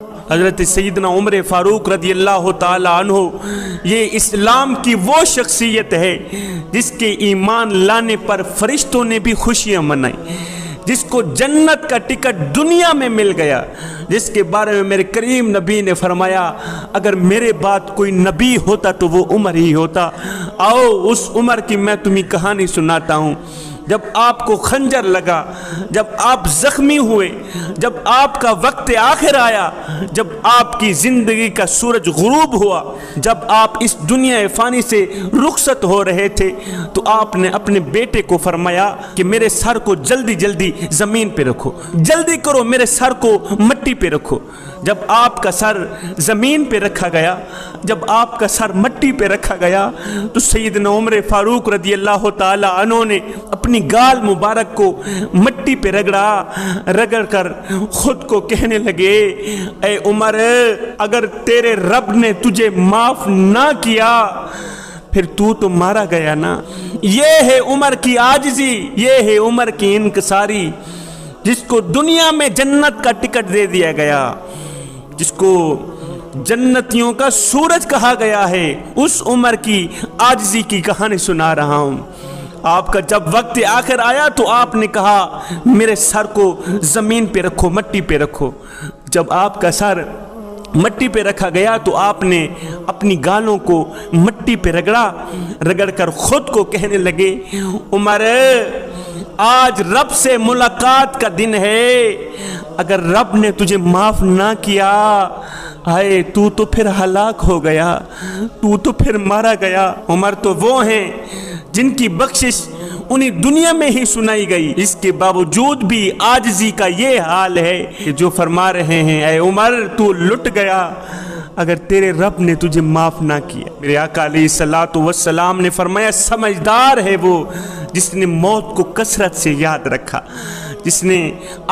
حضرت سیدنا عمر فاروق رضی اللہ تعالی عنہ یہ اسلام کی وہ شخصیت ہے جس کے ایمان لانے پر فرشتوں نے بھی خوشیاں منائی، جس کو جنت کا ٹکٹ دنیا میں مل گیا، جس کے بارے میں میرے کریم نبی نے فرمایا اگر میرے بعد کوئی نبی ہوتا تو وہ عمر ہی ہوتا۔ آؤ اس عمر کی میں تمہیں کہانی سناتا ہوں۔ جب آپ کو خنجر لگا، جب آپ زخمی ہوئے، جب آپ کا وقت آخر آیا، جب آپ کی زندگی کا سورج غروب ہوا، جب آپ اس دنیا فانی سے رخصت ہو رہے تھے، تو آپ نے اپنے بیٹے کو فرمایا کہ میرے سر کو جلدی جلدی زمین پہ رکھو، جلدی کرو میرے سر کو مٹی پہ رکھو۔ جب آپ کا سر زمین پہ رکھا گیا، جب آپ کا سر مٹی پہ رکھا گیا، تو سیدنا عمر فاروق رضی اللہ تعالی عنہ نے اپنی گال مبارک کو مٹی پہ رگڑ کر خود کو کہنے لگے، اے عمر اگر تیرے رب نے تجھے معاف نہ کیا پھر تو مارا گیا نا۔ یہ ہے عمر کی عاجزی، یہ ہے عمر کی انکساری، جس کو دنیا میں جنت کا ٹکٹ دے دیا گیا، جس کو جنتیوں کا سورج کہا گیا ہے، اس عمر کی عاجزی کی کہانی سنا رہا ہوں۔ آپ کا جب وقت آخر آیا تو آپ نے کہا میرے سر کو زمین پہ رکھو، مٹی پہ رکھو۔ جب آپ کا سر مٹی پہ رکھا گیا تو آپ نے اپنی گالوں کو مٹی پہ رگڑ کر خود کو کہنے لگے، عمر آج رب سے ملاقات کا دن ہے، اگر رب نے تجھے معاف نہ کیا ہائے تو پھر ہلاک ہو گیا، تو پھر مارا گیا۔ عمر تو وہ ہیں جن کی بخشش انہیں دنیا میں ہی سنائی گئی، اس کے باوجود بھی عاجزی کا یہ حال ہے کہ جو فرما رہے ہیں اے عمر تو لٹ گیا اگر تیرے رب نے تجھے معاف نہ کیا۔ میرے آقا علیہ الصلوۃ والسلام نے فرمایا سمجھدار ہے وہ جس نے موت کو کثرت سے یاد رکھا، جس نے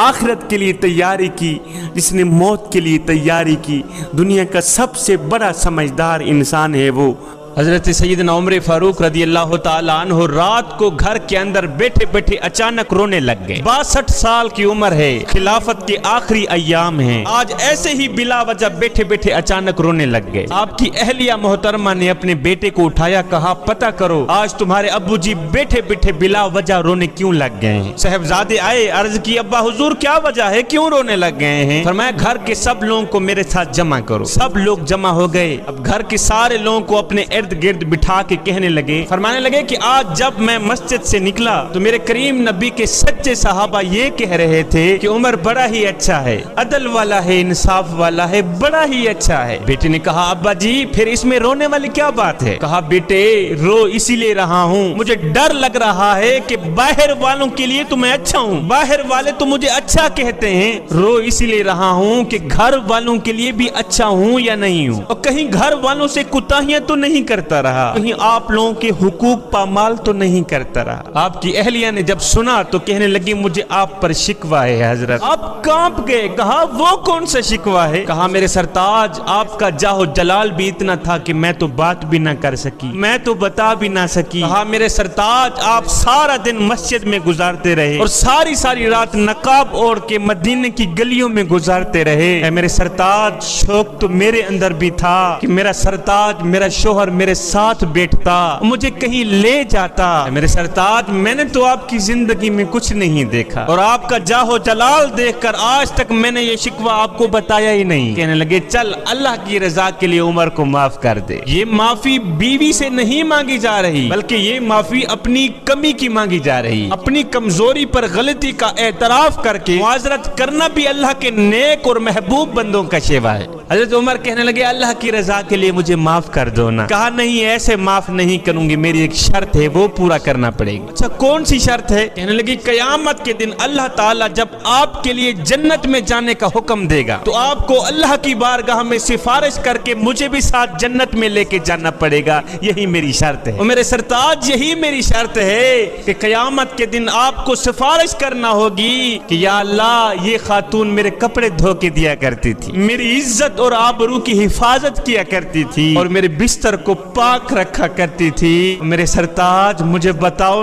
آخرت کے لیے تیاری کی، جس نے موت کے لیے تیاری کی۔ دنیا کا سب سے بڑا سمجھدار انسان ہے وہ۔ حضرت سیدنا عمر فاروق رضی اللہ تعالی عنہ رات کو گھر کے اندر بیٹھے بیٹھے اچانک رونے لگ گئے۔ 62 سال کی عمر ہے، خلافت کے آخری ایام ہیں، آج ایسے ہی بلا وجہ بیٹھے بیٹھے اچانک رونے لگ گئے۔ آپ کی اہلیہ محترمہ نے اپنے بیٹے کو اٹھایا، کہا پتہ کرو آج تمہارے ابو جی بیٹھے بیٹھے بلا وجہ رونے کیوں لگ گئے ہیں۔ صاحبزادے آئے، عرض کی ابا حضور کیا وجہ ہے، کیوں رونے لگ گئے ہیں؟ فرمایا گھر کے سب لوگوں کو میرے ساتھ جمع کرو۔ سب لوگ جمع ہو گئے۔ اب گھر کے سارے لوگوں کو اپنے گرد بٹھا کے کہنے لگے، فرمانے لگے کہ آج جب میں مسجد سے نکلا تو میرے کریم نبی کے سچے صحابہ یہ کہہ رہے تھے کہ عمر بڑا ہی اچھا ہے، عدل والا ہے، انصاف والا ہے، بڑا ہی اچھا ہے۔ بیٹے نے کہا ابا جی پھر اس میں رونے والی کیا بات ہے؟ کہا بیٹے رو اسی لیے رہا ہوں، مجھے ڈر لگ رہا ہے کہ باہر والوں کے لیے تو میں اچھا ہوں، باہر والے تو مجھے اچھا کہتے ہیں، رو اسی لیے رہا ہوں کہ گھر والوں کے لیے بھی اچھا ہوں یا نہیں ہوں، اور کہیں گھر والوں سے کوتاہیاں تو نہیں کرتا رہا، کہیں آپ لوگوں کے حقوق پامال تو نہیں کرتا رہا۔ آپ کی اہلیہ نے جب سنا تو کہنے لگی مجھے آپ پر شکوہ ہے حضرت۔ آپ کانپ گئے، کہا وہ کون سا شکوہ ہے؟ کہا میرے سرتاج آپ کا جاہ و جلال بھی اتنا تھا کہ میں تو بات بھی نہ کر سکی، میں تو بتا بھی نہ سکی۔ کہا میرے سرتاج آپ سارا دن مسجد میں گزارتے رہے اور ساری رات نقاب اوڑھ کے مدینے کی گلیوں میں گزارتے رہے۔ اے میرے سرتاج شوق تو میرے اندر بھی تھا کہ میرا سرتاج میرا شوہر میرے ساتھ بیٹھتا، مجھے کہیں لے جاتا۔ میرے سرتاج میں نے تو آپ کی زندگی میں کچھ نہیں دیکھا اور آپ کا جاہ و جلال دیکھ کر آج تک میں نے یہ شکوہ آپ کو بتایا ہی نہیں۔ کہنے لگے چل اللہ کی رضا کے لیے عمر کو معاف کر دے۔ یہ معافی بیوی سے نہیں مانگی جا رہی بلکہ یہ معافی اپنی کمی کی مانگی جا رہی، اپنی کمزوری پر غلطی کا اعتراف کر کے معذرت کرنا بھی اللہ کے نیک اور محبوب بندوں کا شیوا ہے۔ حضرت عمر کہنے لگے اللہ کی رضا کے لیے مجھے معاف کر دو نا۔ کہا نہیں ایسے معاف نہیں کروں گی، میری ایک شرط ہے وہ پورا کرنا پڑے گی۔ اچھا کون سی شرط ہے؟ کہنے لگی قیامت کے دن اللہ تعالیٰ جب آپ کے لیے جنت میں جانے کا حکم دے گا تو آپ کو اللہ کی بارگاہ میں سفارش کر کے مجھے بھی ساتھ جنت میں لے کے جانا پڑے گا، یہی میری شرط ہے۔ اور میرے سرتاج یہی میری شرط ہے کہ قیامت کے دن آپ کو سفارش کرنا ہوگی کہ یا اللہ یہ خاتون میرے کپڑے دھو کے دیا کرتی تھی، میری عزت اور آبرو کی حفاظت کیا کرتی تھی اور میرے بستر کو پاک رکھا کرتی تھی۔ میرے سرتاج مجھے بتاؤ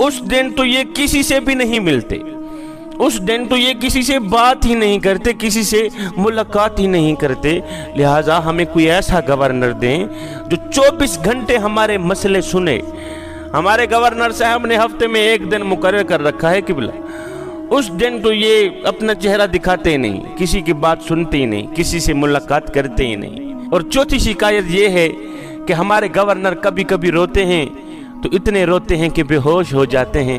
اس دن تو یہ کسی سے بھی نہیں ملتے، اس دن تو یہ کسی سے بات ہی نہیں کرتے، کسی سے ملاقات ہی نہیں کرتے۔ لہٰذا ہمیں کوئی ایسا گورنر دیں جو 24 گھنٹے ہمارے مسئلے سنے۔ ہمارے گورنر صاحب نے ہفتے میں ایک دن مقرر کر رکھا ہے قبلہ، اس دن تو یہ اپنا چہرہ دکھاتے ہی نہیں، کسی کی بات سنتے ہی نہیں، کسی سے ملاقات کرتے ہی نہیں۔ اور چوتھی شکایت یہ ہے کہ ہمارے گورنر کبھی کبھی روتے ہیں تو اتنے روتے ہیں کہ بے ہوش ہو جاتے ہیں۔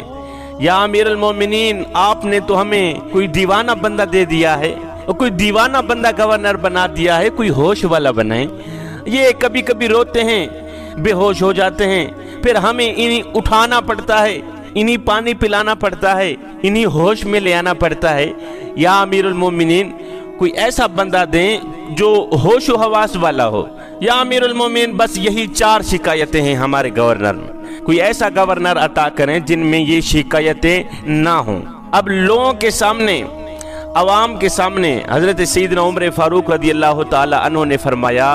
یا امیر المومنین، آپ نے تو ہمیں کوئی دیوانہ بندہ دے دیا ہے، اور کوئی دیوانہ بندہ گورنر بنا دیا ہے، کوئی ہوش والا بنائیں۔ یہ کبھی کبھی روتے ہیں، بے ہوش ہو جاتے ہیں، پھر ہمیں انہیں اٹھانا پڑتا ہے، انہیں پانی پلانا پڑتا ہے، انہیں ہوش میں لے آنا پڑتا ہے۔ یا امیر المومنین، کوئی ایسا بندہ دیں جو ہوش و حواس والا ہو۔ یا امیر المومنین، بس یہی 4 شکایتیں ہیں ہمارے گورنر میں، کوئی ایسا گورنر عطا کریں جن میں یہ شکایتیں نہ ہوں۔ اب لوگوں کے سامنے، عوام کے سامنے حضرت سیدنا عمر فاروق رضی اللہ تعالی عنہ نے فرمایا،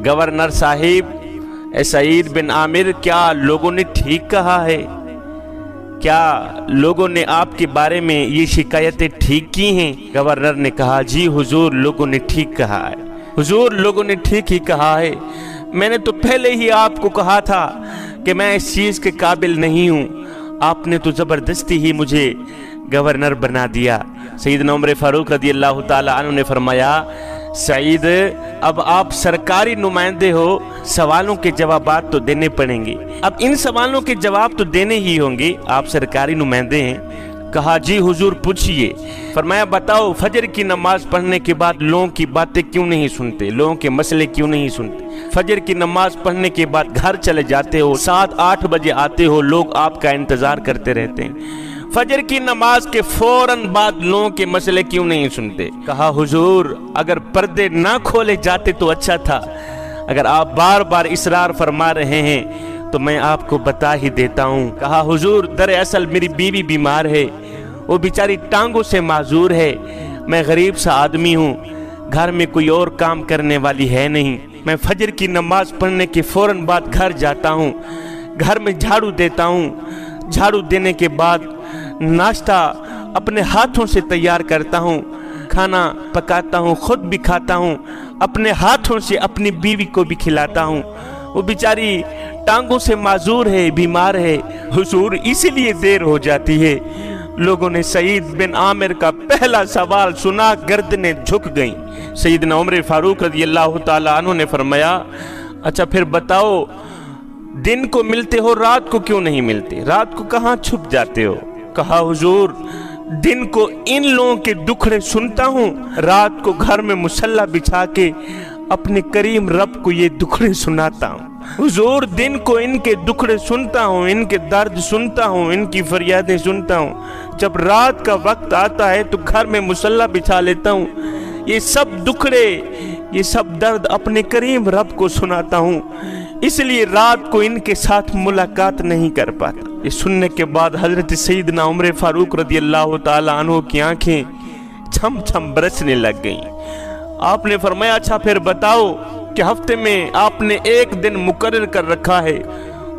گورنر صاحب اے سعید بن عامر، کیا لوگوں نے ٹھیک کہا ہے؟ کیا لوگوں نے آپ کے بارے میں یہ شکایتیں ٹھیک کی ہیں؟ گورنر نے کہا، جی حضور، لوگوں نے ٹھیک کہا ہے، حضور لوگوں نے ٹھیک ہی کہا ہے۔ میں نے تو پہلے ہی آپ کو کہا تھا کہ میں اس چیز کے قابل نہیں ہوں، آپ نے تو زبردستی ہی مجھے گورنر بنا دیا۔ سیدنا عمر فاروق رضی اللہ تعالی عنہ نے فرمایا، سعید، اب آپ سرکاری نمائندے ہو، سوالوں کے جوابات تو دینے پڑیں گے، اب ان سوالوں کے جواب تو دینے ہی ہوں گے، آپ سرکاری نمائندے ہیں۔ کہا، جی حضور پوچھئے۔ فرمایا، بتاؤ فجر کی نماز پڑھنے کے بعد لوگوں کی باتیں کیوں نہیں سنتے، لوگوں کے مسئلے کیوں نہیں سنتے؟ فجر کی نماز پڑھنے کے بعد گھر چلے جاتے ہو، 7-8 بجے آتے ہو، لوگ آپ کا انتظار کرتے رہتے ہیں، فجر کی نماز کے فوراً بعد لوگوں کے مسئلے کیوں نہیں سنتے؟ کہا، حضور اگر پردے نہ کھولے جاتے تو اچھا تھا، اگر آپ بار بار اصرار فرما رہے ہیں تو میں آپ کو بتا ہی دیتا ہوں۔ کہا، حضور دراصل میری بیوی بیمار ہے، وہ بیچاری ٹانگوں سے معذور ہے، میں غریب سا آدمی ہوں، گھر میں کوئی اور کام کرنے والی ہے نہیں، میں فجر کی نماز پڑھنے کے فوراً بعد گھر جاتا ہوں، گھر میں جھاڑو دیتا ہوں، جھاڑو دینے کے بعد ناشتہ اپنے ہاتھوں سے تیار کرتا ہوں، کھانا پکاتا ہوں، خود بھی کھاتا ہوں، اپنے ہاتھوں سے اپنی بیوی کو بھی کھلاتا ہوں، وہ بیچاری ٹانگوں سے معذور ہے، بیمار ہے، حضور اسی لیے دیر ہو جاتی ہے۔ لوگوں نے سعید بن عامر کا پہلا سوال سنا، گردنیں جھک گئیں۔ سیدنا عمر فاروق رضی اللہ تعالی عنہ نے فرمایا، اچھا پھر بتاؤ، دن کو ملتے ہو، رات کو کیوں نہیں ملتے؟ رات کو کہاں چھپ جاتے ہو؟ کہا، حضور دن کو ان لوگوں کے دکھڑے سنتا ہوں، رات کو گھر میں مصلی بچھا کے اپنے کریم رب کو یہ دکھڑے سناتا ہوں۔ حضور دن کو ان کے دکھڑے سنتا ہوں، ان کے درد سنتا ہوں، ان کی فریادیں سنتا ہوں، جب رات کا وقت آتا ہے تو گھر میں مصلی بچھا لیتا ہوں، یہ سب دکھڑے، یہ سب درد اپنے کریم رب کو سناتا ہوں، اس لیے رات کو ان کے ساتھ ملاقات نہیں کر پاتا۔ یہ سننے کے بعد حضرت سیدنا عمر فاروق رضی اللہ تعالی عنہ کی آنکھیں چھم چھم برسنے لگ گئیں۔ آپ نے فرمایا، اچھا پھر بتاؤ کہ ہفتے میں آپ نے ایک دن مقرر کر رکھا ہے،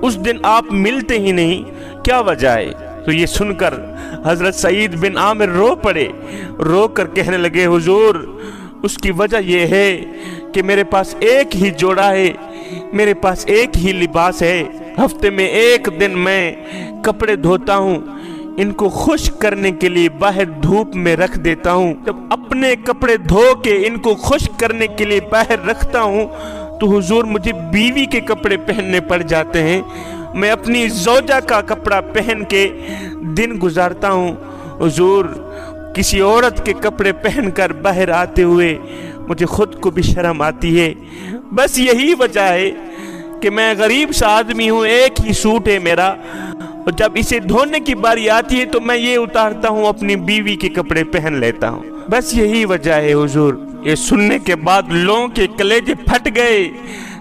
اس دن آپ ملتے ہی نہیں، کیا وجہ ہے؟ تو یہ سن کر حضرت سعید بن عامر رو پڑے، رو کر کہنے لگے، حضور اس کی وجہ یہ ہے کہ میرے پاس ایک ہی جوڑا ہے، میرے پاس ایک ہی لباس ہے، ہفتے میں ایک دن میں کپڑے دھوتا ہوں، ان کو خشک کرنے کے لیے باہر دھوپ میں رکھ دیتا ہوں، جب اپنے کپڑے دھو کے ان کو خشک کرنے کے لیے باہر رکھتا ہوں تو حضور مجھے بیوی کے کپڑے پہننے پڑ جاتے ہیں، میں اپنی زوجہ کا کپڑا پہن کے دن گزارتا ہوں، حضور کسی عورت کے کپڑے پہن کر باہر آتے ہوئے مجھے خود کو بھی شرم آتی ہے، بس یہی وجہ ہے کہ میں غریب سا آدمی ہوں، ایک ہی سوٹ ہے میرا، اور جب اسے دھونے کی باری آتی ہے تو میں یہ اتارتا ہوں، اپنی بیوی کے کپڑے پہن لیتا ہوں، بس یہی وجہ ہے حضور۔ یہ سننے کے بعد لوگوں کے کلیجے پھٹ گئے،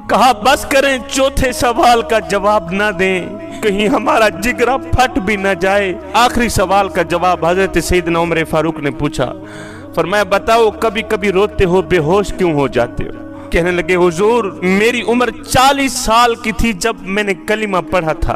کہا بس کریں، چوتھے سوال کا جواب نہ دیں، کہیں ہمارا جگرہ پھٹ بھی نہ جائے۔ آخری سوال کا جواب حضرت سیدنا عمر فاروق نے پوچھا، فرمایا بتاؤ کبھی کبھی روتے ہو، بے ہوش کیوں ہو جاتے ہو؟ کہنے لگے، حضور میری عمر 40 سال کی تھی جب میں نے کلمہ پڑھا تھا،